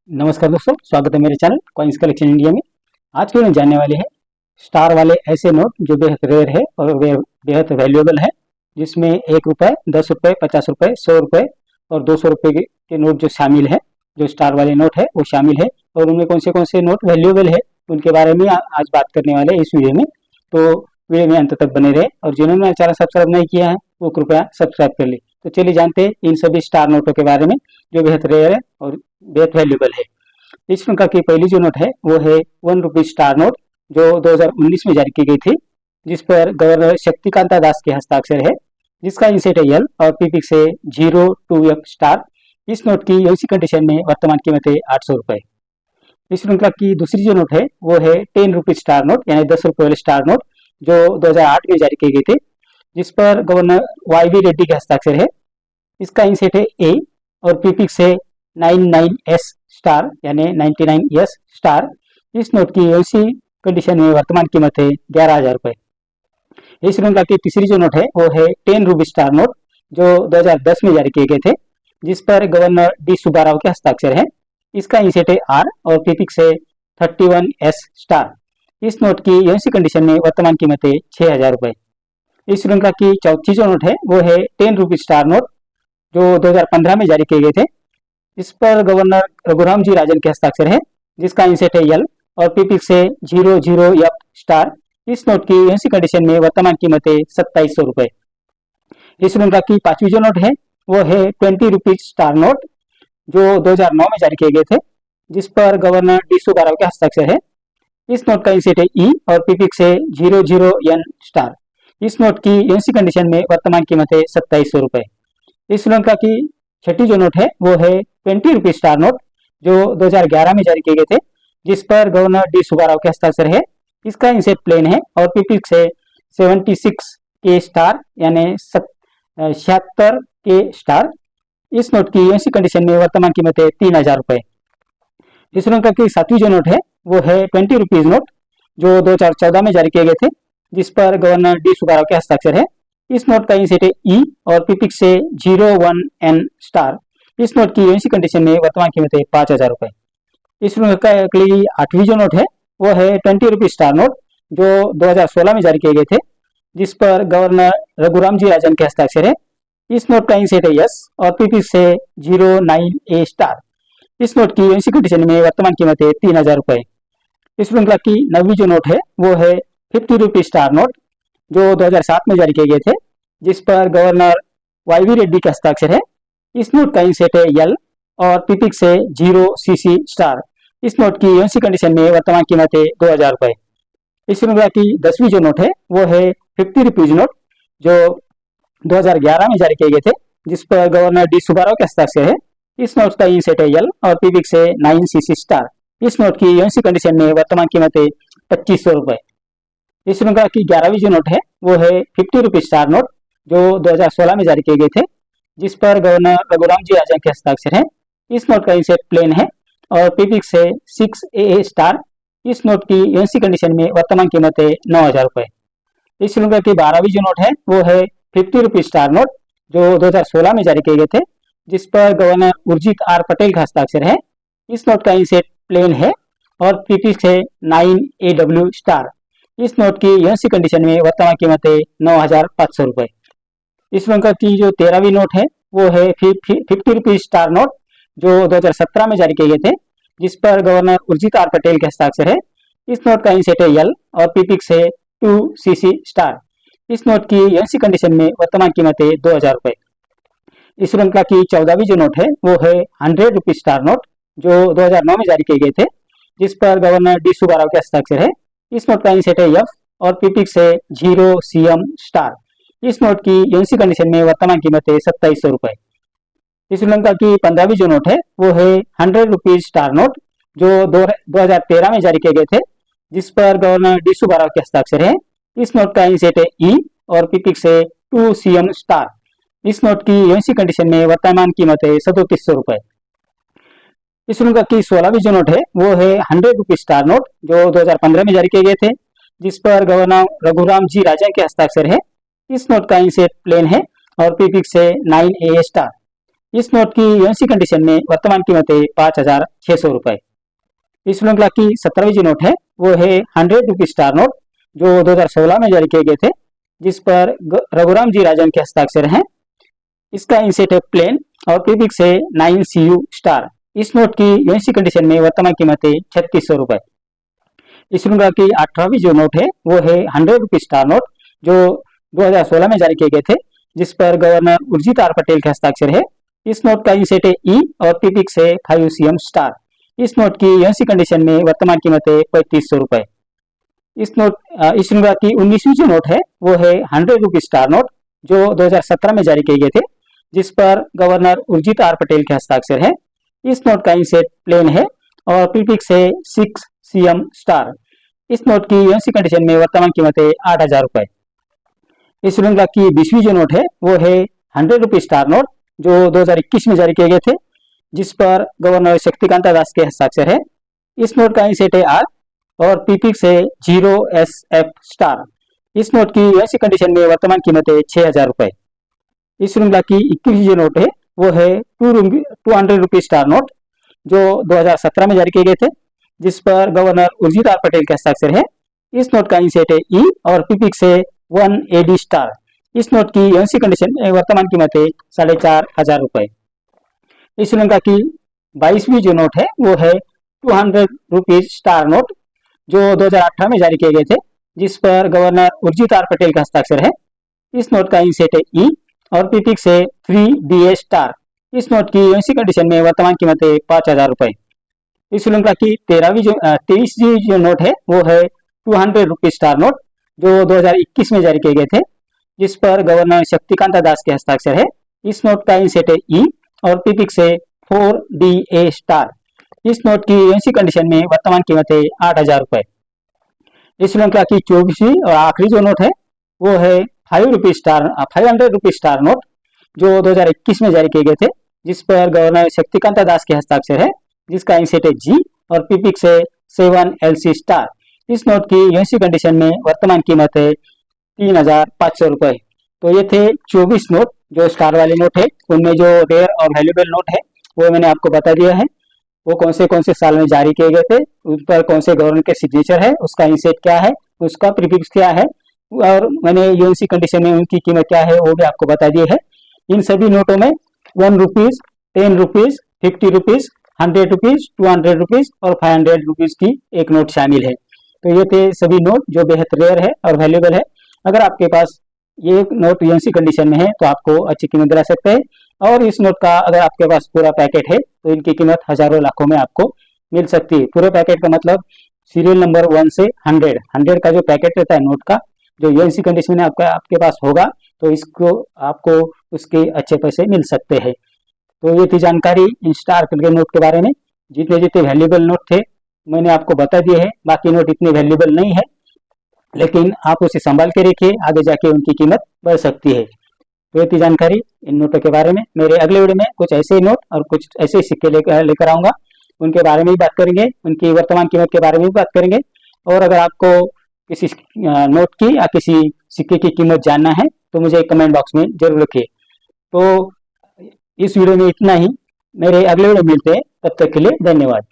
नमस्कार दोस्तों, स्वागत है मेरे चैनल कॉइन्स कलेक्शन इंडिया में। आज के हम जानने वाले हैं स्टार वाले ऐसे नोट जो बेहद रेयर है और बेहद वैल्यूएबल है, जिसमें 1 रुपये, 10 रुपये, 50 रुपये, 100 रुपये और 200 रुपये के नोट जो शामिल है, जो स्टार वाले नोट है वो शामिल है। और उनमें कौन से नोट वैल्यूएबल है उनके बारे में आज बात करने वाले हैं इस वीडियो में। तो वीडियो में अंत तक बने रहे और जिन्होंने मेरा चैनल सब्सक्राइब नहीं किया है वो कृपया सब्सक्राइब कर ले। तो चलिए जानते हैं इन सभी स्टार नोटों के बारे में जो बेहद रेयर है और बेहद वैल्यूएबल है। इस प्रकार की पहली जो नोट है वो है 1 रुपी स्टार नोट, जो 2019 में जारी की गई थी, जिस पर गवर्नर शक्तिकांता दास के हस्ताक्षर है, जिसका इंसेट है यल और पीपिक से 02F स्टार। इस नोट की यूसी कंडीशन में वर्तमान कीमत है 800 रुपये। इस श्रृंखला की दूसरी जो नोट है वो है 10 रुपी स्टार नोट, यानी 10 रुपये वाले स्टार नोट, जो 2008 में जारी की गई थी, जिस पर गवर्नर YV रेड्डी के हस्ताक्षर है। इसका इंसेट है ए और पीपिक से 99S स्टार, यानी 99S स्टार। इस नोट की यूसी कंडीशन में वर्तमान कीमत है 11,000 रुपये। इस श्रृंखला की तीसरी जो नोट है वो है 10 रुपी स्टार नोट, जो 2010 में जारी किए गए थे, जिस पर गवर्नर डी सुब्बाराव के हस्ताक्षर है। इसका इंसेट है आर और पीपिक से 31S स्टार। इस नोट की यूसी कंडीशन में वर्तमान कीमत है 6,000 रुपये। इस श्रृंखला की चौथी जो नोट है वो है 10 रुपी स्टार नोट, जो 2015 में जारी किए गए थे। इस पर गवर्नर रघुराम जी राजन के हस्ताक्षर है, जिसका इंसेट है यल और पीपिक से 00F स्टार। इस नोट की यूसी कंडीशन में वर्तमान कीमत है 2700 रुपये। इस श्रृंखला की पांचवी जो नोट है वो है 20 रुपी स्टार नोट, जो 2009 में जारी किए गए थे, जिस पर गवर्नर डी सुब्बाराव के हस्ताक्षर है। इस नोट का इंसेट है ई और पीपिक से 00N स्टार। इस नोट की यूसी कंडीशन में वर्तमान कीमत है 2700 रुपये। इस श्रृंखला की छठी जो नोट है वो है 20 रुपी स्टार नोट, जो 2011 में जारी किए गए थे, जिस पर गवर्नर डी सुब्बाराव के हस्ताक्षर है। इसका इंसेट प्लेन है और पीपिक से 76K स्टार, यानी 76K स्टार। इस नोट की यूसी कंडीशन में वर्तमान कीमत है 3,000 रुपये। इस श्रृंखला की सातवीं जो नोट है वो है 20 रुपीज नोट, जो 2014 में जारी किए गए थे, जिस पर गवर्नर डी सुब्बाराव के हस्ताक्षर है। इस नोट का इंसेट है ई और पीपिक से 01N स्टार। इस नोट की यूसी कंडीशन में वर्तमान कीमत है 5,000 रुपये। इस श्रृंखला की आठवीं जो नोट है वो है 20 रुपी स्टार नोट, जो 2016 में जारी किए गए थे, जिस पर गवर्नर रघुराम जी राजन के हस्ताक्षर है। इस नोट का इंसेट है यस और पीपिक से 09A स्टार। इस नोट की यूसी कंडीशन में वर्तमान कीमत है 3,000 रुपये। इस श्रृंखला की नवीं जो नोट है वो है 50 रुपी स्टार नोट, जो 2007 में जारी किए गए थे, जिस पर गवर्नर YV रेड्डी का हस्ताक्षर है। इस नोट का इंसेट है यल और पीपिक से 0CC स्टार। इस नोट की यूसी कंडीशन में वर्तमान कीमत है 2,000 रुपये। इस श्रृंखला की 10वीं जो नोट है वो है 50 रुपीज नोट, जो 2011 में जारी किए गए थे, जिस पर गवर्नर डी सुब्बाराव के हस्ताक्षर है। इस नोट का इंसेट है यल और पीपिक से 9CC स्टार। इस नोट की यूसी कंडीशन में वर्तमान कीमत है 2500 रुपये। इस श्रृंखला की 11वीं जो नोट है वो है 50 रुपी स्टार नोट, जो 2016 में जारी किए गए थे, जिस पर गवर्नर रघुराम जी राजन के हस्ताक्षर है। इस नोट का इंसेट प्लेन है और पीपिक से 6AA स्टार। इस नोट की यूसी कंडीशन में वर्तमान कीमत है 9,000 रुपये। इस श्रृंखला की 12वीं जो नोट है वो है 50 रुपी स्टार नोट, जो 2016 में जारी किए गए थे, जिस पर गवर्नर उर्जित R पटेल का हस्ताक्षर है। इस नोट का इंसेट प्लेन है और पीपिक से 9AW स्टार। इस नोट की यूसी कंडीशन में वर्तमान कीमत है 9,500 रुपये। इस श्रृंखला की जो 13वीं नोट है वो है 50 रुपी स्टार नोट, जो 2017 में जारी किए गए थे, जिस पर गवर्नर उर्जित R पटेल के हस्ताक्षर है। इस नोट का इंसेट है यल और पीपिक से 2CC स्टार। इस नोट की यूसी कंडीशन में वर्तमान कीमत है 2,000 रुपये। इस श्रृंखला की 14वीं जो नोट है वो है 100 रुपी स्टार नोट, जो 2009 में जारी किए गए थे, जिस पर गवर्नर डी सुब्बाराव के हस्ताक्षर है। इस नोट का इंसेट है F और पीपिक से 0CM स्टार। इस नोट की यूसी कंडीशन में वर्तमान कीमत है 2700 रुपये। इस श्रीलंका की 15वीं जो नोट है वो है 100 रुपीज स्टार नोट, जो 2013 में जारी किए गए थे, जिस पर गवर्नर डी सुब्बाराव के हस्ताक्षर है। इस नोट का इंसेट है ई और पीपिक से 2CM स्टार। इस नोट की यूसी कंडीशन में वर्तमान कीमत है 3700 रुपये। इस श्रृंखला की 16वीं जो नोट है वो है 100 रुपी स्टार नोट, जो 2015 में जारी किए गए थे, जिस पर गवर्नर रघुराम जी राजन के हस्ताक्षर है। इस नोट का इंसेट प्लेन है और पीपिक से 9AA स्टार। इस नोट की यूएनसी कंडीशन में वर्तमान कीमत है 5,600 रुपए। इस श्रृंखला की 17वीं जो नोट है वो है 100 रुपी स्टार नोट, जो 2016 में जारी किए गए थे, जिस पर रघुराम जी राजन के हस्ताक्षर हैं। इसका इंसेट है प्लेन और प्रीफिक्स है 9CU स्टार। इस नोट की यूएनसी कंडीशन में वर्तमान कीमत है 3600 रुपए। इस श्रृंखला की 18वीं जो नोट है वो है 100 रुपी स्टार नोट, जो 2016 में जारी किए गए थे, जिस पर गवर्नर उर्जित आर पटेल के हस्ताक्षर है। इस नोट का इंसेट है ई और प्रीफिक्स है 5CM स्टार। इस नोट की यूएनसी कंडीशन में वर्तमान कीमत है 3500 रुपए। इस श्रृंखला की 19वीं जो नोट है वो है 100 रुपी स्टार नोट, जो 2017 में जारी किए गए थे, जिस पर गवर्नर उर्जित आर पटेल के हस्ताक्षर है। इस नोट का इंसेट प्लेन है और प्रीफिक्स है 6CM स्टार। इस नोट की यूएनसी कंडीशन में वर्तमान कीमत है 8,000 रुपए। इस श्रृंखला की 20वीं जो नोट है वो है 100 रुपी स्टार नोट, जो 2021 में जारी किए गए थे, जिस पर गवर्नर शक्तिकांता दास के हस्ताक्षर है। इस नोट का इंसेट है आर और प्रीफिक्स है 0SF स्टार। इस नोट की यूएनसी कंडीशन में वर्तमान कीमत है 6,000 रुपए। इस श्रृंखला की 21वीं जो नोट है वो है 200 रुपी स्टार नोट, जो 2017 में जारी किए गए थे, जिस पर गवर्नर उर्जित आर पटेल के हस्ताक्षर है। इस नोट का इंसेट है ई और प्रीफिक्स है 1AD स्टार। इस नोट की यूएनसी कंडीशन में वर्तमान कीमत है 4,500 रुपए। इस श्रृंखला की 22वीं जो नोट है वो है 200 रुपी स्टार नोट, जो 2018 में जारी किए गए थे, जिस पर गवर्नर उर्जित आर पटेल का हस्ताक्षर है। इस नोट का इंसेट है ई और प्रीफिक्स है 3DA स्टार। इस नोट की यूएनसी कंडीशन में वर्तमान कीमत है 5,000 रुपए। इस श्रृंखला की 23वीं जो नोट है वो है 200 रुपी स्टार नोट, जो 2021 में जारी किए गए थे, जिस पर गवर्नर शक्तिकांता दास के हस्ताक्षर है। इस नोट का इंसेट है ई और प्रीफिक्स है 4DA स्टार। इस नोट की यूएनसी कंडीशन में वर्तमान कीमत है 8,000 रुपए। इस श्रृंखला की 24वीं और आखिरी जो नोट है वो है 500 रुपी स्टार नोट, जो 2021 में जारी किए गए थे, जिस पर गवर्नर शक्तिकांता दास के हस्ताक्षर है, जिसका इंसेट है जी और प्रीफिक्स है 7LC स्टार। इस नोट की यूएनसी कंडीशन में वर्तमान कीमत है 3,500 रुपए। तो ये थे 24 नोट जो स्टार वाले नोट है। उनमें जो रेयर और वैल्यूएबल नोट है वो मैंने आपको बता दिया है। वो कौन से साल में जारी किए गए थे, उन पर कौन से गवर्नर के सिग्नेचर है, उसका इंसेट क्या है, उसका प्रीफिक्स क्या है, और मैंने यूएनसी कंडीशन में उनकी कीमत क्या है वो भी आपको बता दिए है। इन सभी नोटों में 1 rupees, 10 rupees, 50 rupees, 100 rupees, 200 rupees और 500 रुपीज की एक नोट शामिल है। तो ये थे सभी नोट जो बेहद रेयर है और वैल्यूएबल है। अगर आपके पास ये नोट यूएनसी कंडीशन में है तो आपको अच्छी कीमत दिला सकते हैं, और इस नोट का अगर आपके पास पूरा पैकेट है तो इनकी कीमत हजारों लाखों में आपको मिल सकती है। पूरे पैकेट का मतलब सीरियल नंबर 1 से 100 का जो पैकेट रहता है नोट का, जो यूएनसी कंडीशन में आपके पास होगा, तो इसको आपको उसके अच्छे पैसे मिल सकते हैं। तो ये थी जानकारी इन स्टार के नोट के बारे में। जितने जितने वैल्यूएबल नोट थे मैंने आपको बता दिए हैं। बाकी नोट इतने वैल्यूएबल नहीं है, लेकिन आप उसे संभाल के रखिए, आगे जाके उनकी कीमत बढ़ सकती है। तो ये थी जानकारी इन नोटों के बारे में। मेरे अगले वीडियो में कुछ ऐसे नोट और कुछ ऐसे सिक्के लेकर आऊंगा, उनके बारे में भी बात करेंगे, उनकी वर्तमान कीमत के बारे में भी बात करेंगे। और अगर आपको किसी नोट की या किसी सिक्के की कीमत जानना है तो मुझे कमेंट बॉक्स में जरूर लिखिए। तो इस वीडियो में इतना ही। मेरे अगले वीडियो मिलते हैं, तब तक के लिए धन्यवाद।